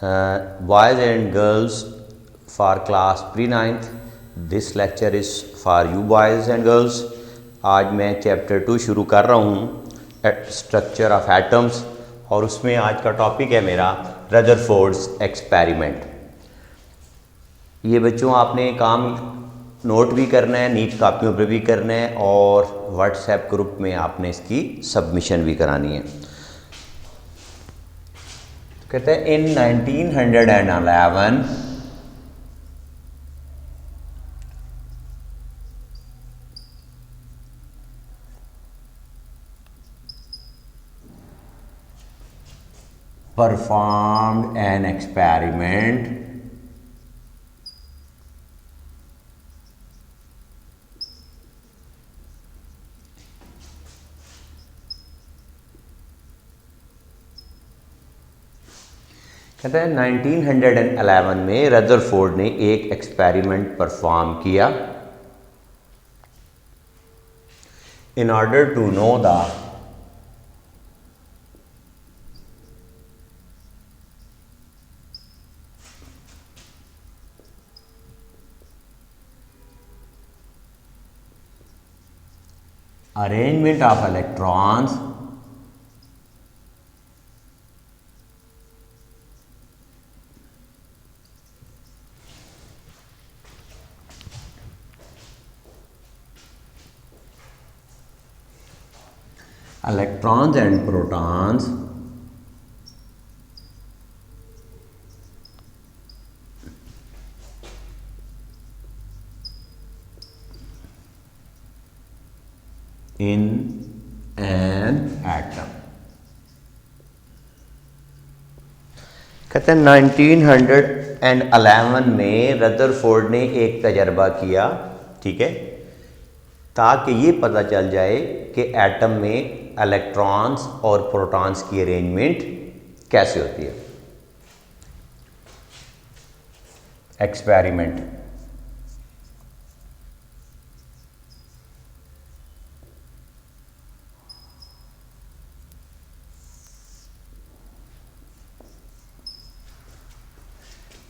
Boys and girls for class pre-9th, this lecture is for you boys and girls. आज मैं chapter 2 शुरू कर रहा हूँ स्ट्रक्चर ऑफ एटम्स, और उसमें आज का टॉपिक है मेरा रदरफोर्ड्स एक्सपेरिमेंट। ये बच्चों आपने काम नोट भी करना है, नीट कापियों पर भी करना है, और व्हाट्सएप ग्रुप में आपने इसकी सबमिशन भी करानी है। कहते हैं इन 1911 performed an experiment कहते हैं 1911 में रदरफोर्ड ने एक एक्सपेरिमेंट परफॉर्म किया in order to know the arrangement of electrons and protons in an atom। कहते हैं 1911 में रदरफोर्ड ने एक तजर्बा किया, ठीक है, ताकि ये पता चल जाए कि एटम में इलेक्ट्रॉन्स और प्रोटॉन्स की अरेंजमेंट कैसे होती है। Experiment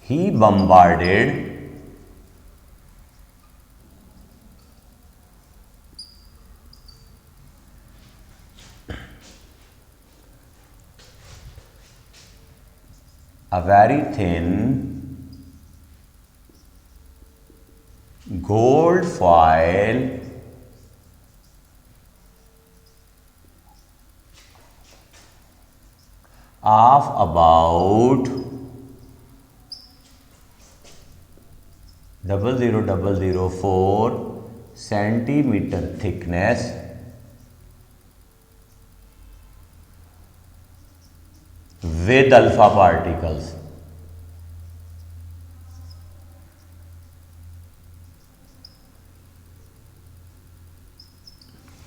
he bombarded a very thin gold foil of about 0.004 centimeter thickness with alpha particles।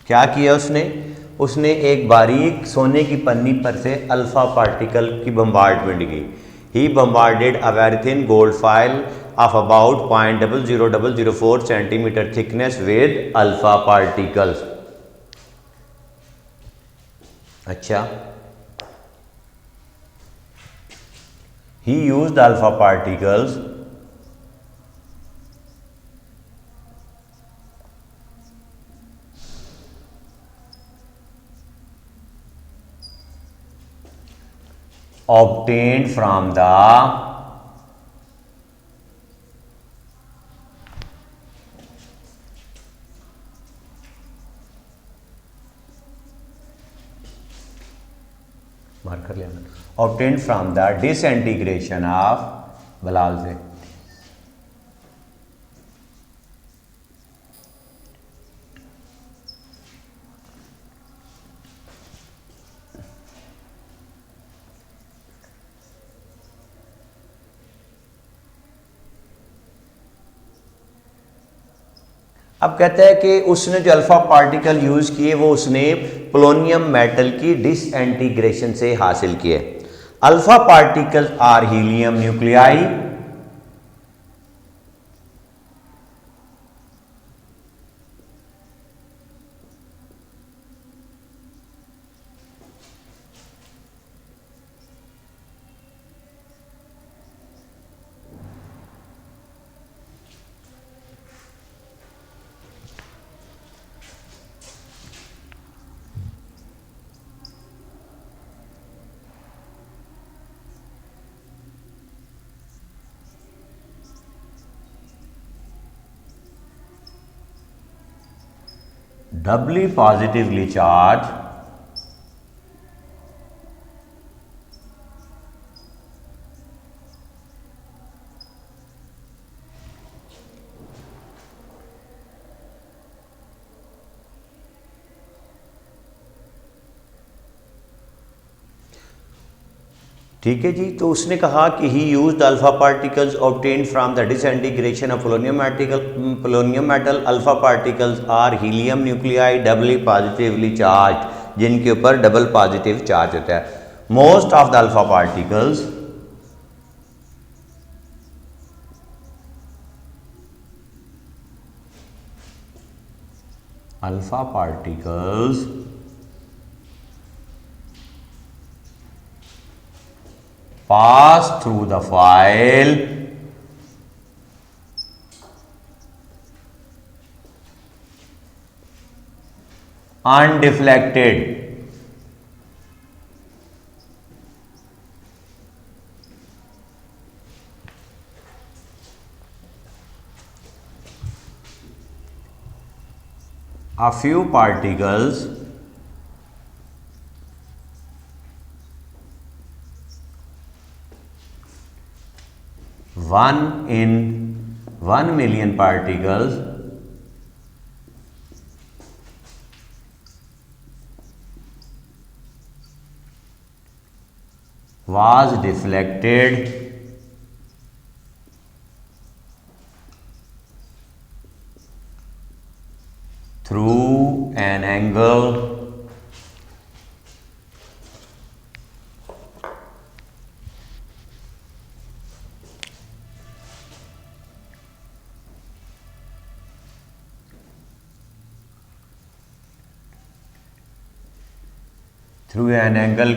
क्या किया उसने एक बारीक सोने की पन्नी पर से अल्फा पार्टिकल की बम्बार्डमेंट की। He bombarded a very thin gold file off about 0.004 centimetre thickness with alpha particles. अच्छा, he used alpha particles obtained from the marker लेना obtained from the disintegration of बलाल से। अब कहता है कि उसने जो अल्फा पार्टिकल यूज किए वो उसने पोलोनियम मेटल की डिसइंटीग्रेशन से हासिल किए। Alpha particles are helium nuclei doubly positively charged ठीक है जी। तो उसने कहा कि he use the alpha particles obtained from the disintegration of polonium metal. Alpha particles are helium nuclei doubly positively charge, जिनके ऊपर डबल पॉजिटिव चार्ज होता है। Most of the alpha particles pass through the foil undeflected. A few particles one in 1,000,000 particles was deflected through an angle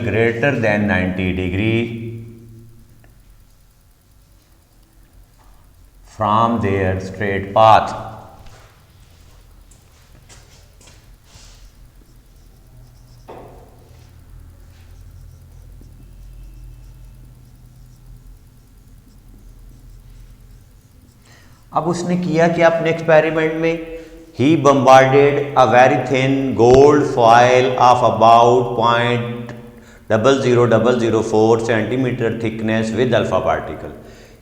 greater than 90 degree from their straight path. अब उसने किया कि अपने experiment में he bombarded a very thin gold foil of about 0.00004 centimeter thickness with alpha particle.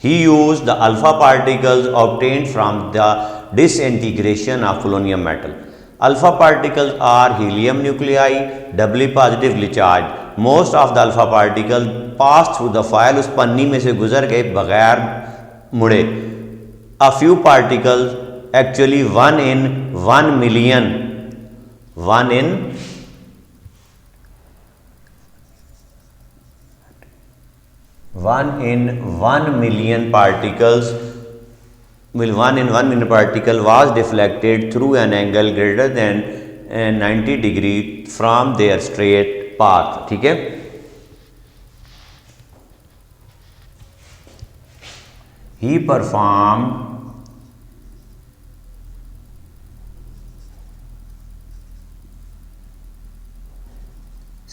He used the alpha particles obtained from the disintegration of polonium metal. Alpha particles are helium nuclei doubly positively charged. Most of the alpha particles passed through the foil, उस पन्नी में से गुजर गए बगैर मुड़े. A few particles, actually 1 in 1,000,000 particles, 1 in 1,000,000 particle was deflected through an angle greater than 90 degree from their straight path. ठीक है। He performed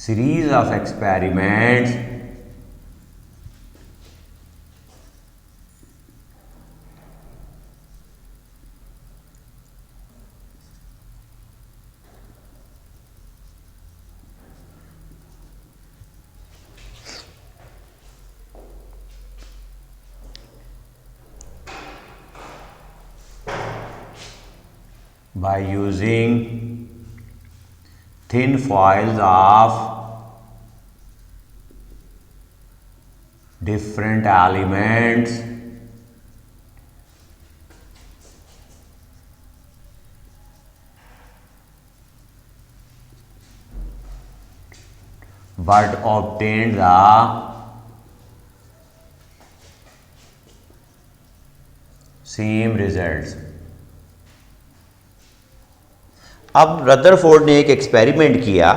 series of experiments by using thin foils of different elements but obtained the same results. अब Rutherford ने एक experiment किया।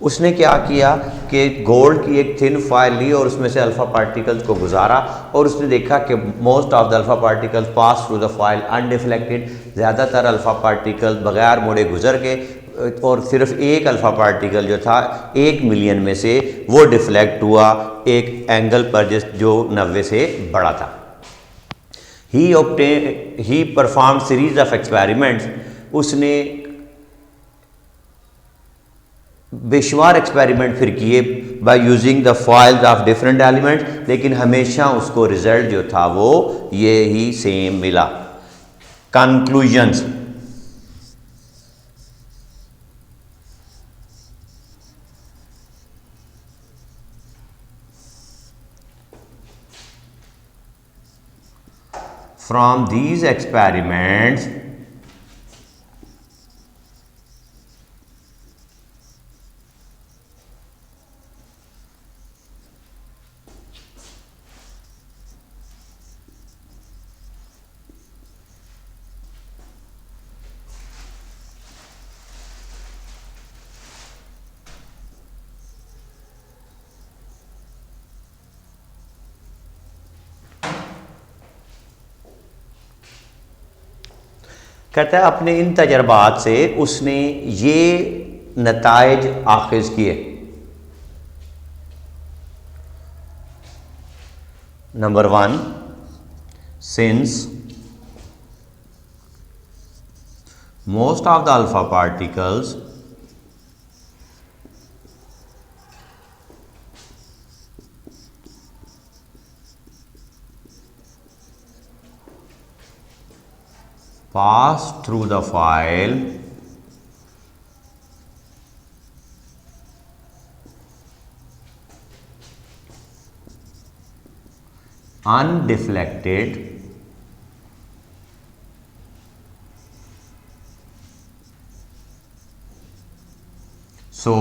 उसने क्या किया कि गोल्ड की एक थिन फाइल ली और उसमें से अल्फ़ा पार्टिकल्स को गुजारा और उसने देखा कि most of the alpha particles pass through the file undeflected. ज़्यादातर अल्फ़ा पार्टिकल्स बगैर मुड़े गुजर गए और सिर्फ एक अल्फ़ा पार्टिकल जो था 1,000,000 में से वो डिफ्लेक्ट हुआ एक एंगल पर जो 90 से बड़ा था। ही परफॉर्म सीरीज ऑफ एक्सपेरिमेंट्स। उसने बेशुमार एक्सपेरिमेंट फिर किए by using the foils of different elements, लेकिन हमेशा उसको रिजल्ट जो था वो ये ही सेम मिला। कंक्लूजन्स, from these experiments कहता है अपने इन तजर्बात से उसने ये नताइज आखिज किए। Number 1, since most of the alpha particles pass through the foil undeflected so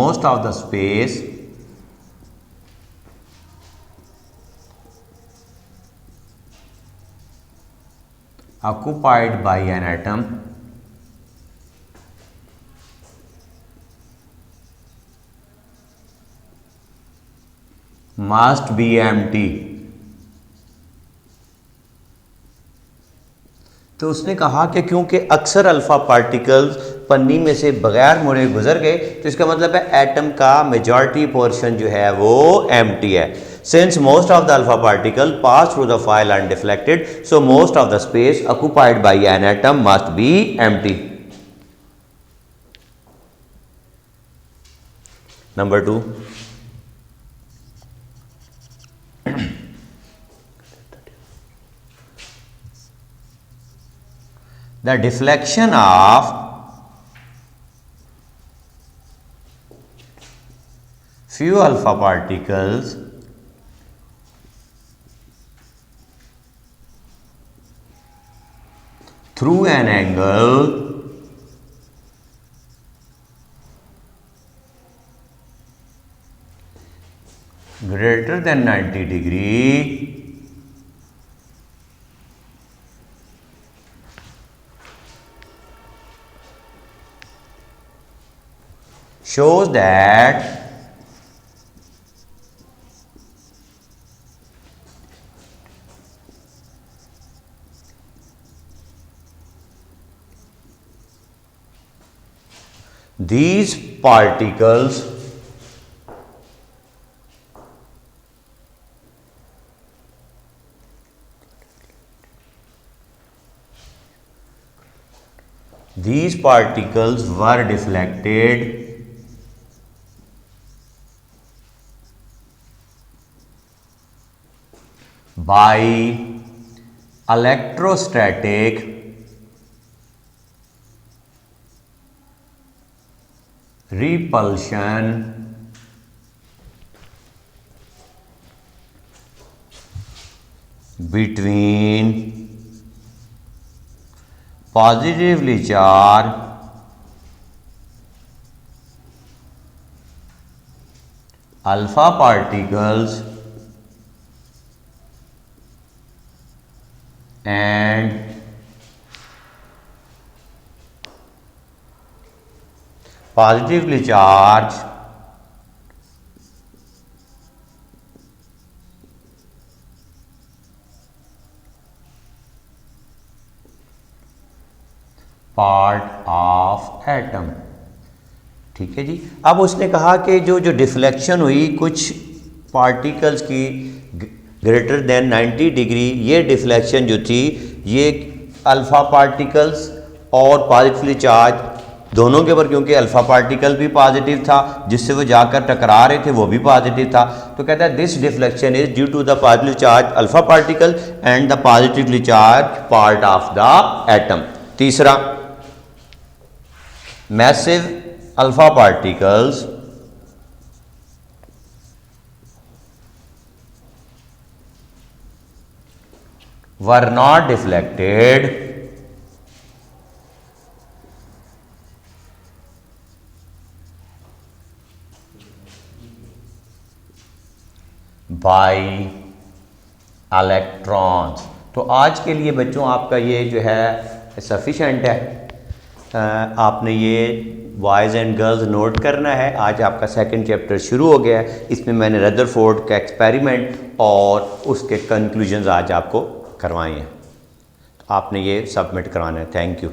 most of the space occupied by an atom must be empty। तो उसने कहा कि क्योंकि अक्सर अल्फा पार्टिकल्स पन्नी में से बगैर मुड़े गुजर गए, तो इसका मतलब है एटम का मेजॉरिटी पोर्शन जो है वो एम्प्टी है। Since most of the alpha particle pass through the foil undeflected so most of the space occupied by an atom must be empty. Number 2, the deflection of few alpha particles through an angle greater than 90 degree shows that these particles were deflected by electrostatic repulsion between positively charged alpha particles and positively charged part of atom. ठीक है जी। अब उसने कहा कि जो deflection हुई कुछ particles की ग्रेटर देन 90 डिग्री, ये डिफ्लेक्शन जो थी ये अल्फ़ा पार्टिकल्स और पॉजिटिवली चार्ज दोनों के ऊपर, क्योंकि अल्फ़ा पार्टिकल भी पॉजिटिव था, जिससे वो जाकर टकरा रहे थे वो भी पॉजिटिव था। तो कहता है this deflection is due to the positive charge alpha particle and the positively charge part of the atom. तीसरा, massive alpha particles were not deflected by electrons। तो आज के लिए बच्चों आपका ये जो है सफिशेंट है। आपने ये बॉयज़ एंड गर्ल्स नोट करना है। आज आपका सेकंड चैप्टर शुरू हो गया है। इसमें मैंने रदरफोर्ड का एक्सपेरिमेंट और उसके कंक्लूजन्स आज आपको करवाए हैं। आपने ये सबमिट करवाना है। Thank you.